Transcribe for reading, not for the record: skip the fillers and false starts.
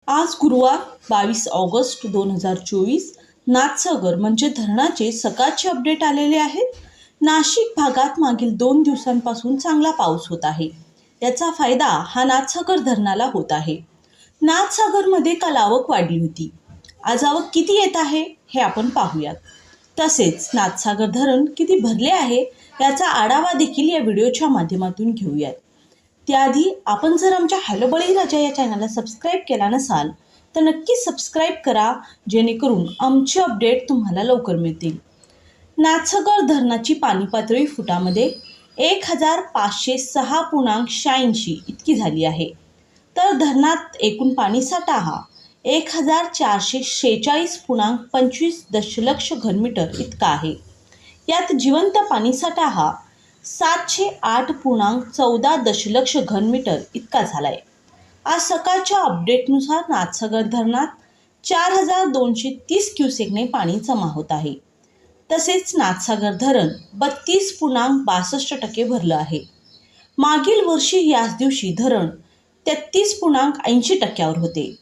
आज गुरुवार 22 ऑगस्ट 2024 नाथसागर म्हणजे धरणाचे सकाळचे अपडेट आलेले आहेत. नाशिक भागात मागील 2 दिवसांपासून चांगला पाऊस होत आहे. याचा फायदा हा नाथसागर धरणाला होत आहे. नाथसागरमध्ये काल आवक वाढली होती. आज आवक किती येत आहे हे आपण पाहूयात. तसेच नाथसागर धरण किती भरले आहे याचा आढावा देखील या व्हिडिओच्या माध्यमातून घेऊयात. त्याआधी आपण जर आमच्या हॅलो बळीराजा या चॅनलला सबस्क्राईब केला नसाल तर नक्की सबस्क्राईब करा, जेणेकरून आमचे अपडेट तुम्हाला लवकर मिळतील. नाथसागर धरणाची पाणी पातळी फुटामध्ये 1506.86 इतकी झाली आहे. तर धरणात एकूण पाणीसाठा हा 1446.25 दशलक्ष घनमीटर इतका आहे. यात जिवंत पाणीसाठा हा 708.14 दशलक्ष घनमीटर इतका झालाय. आज सकाळच्या अपडेटनुसार नाथसागर धरणात 4230 क्युसेकने पाणी जमा होत आहे. तसेच नाथसागर धरण 32.62% भरलं आहे. मागील वर्षी याच दिवशी धरण 33.80% होते.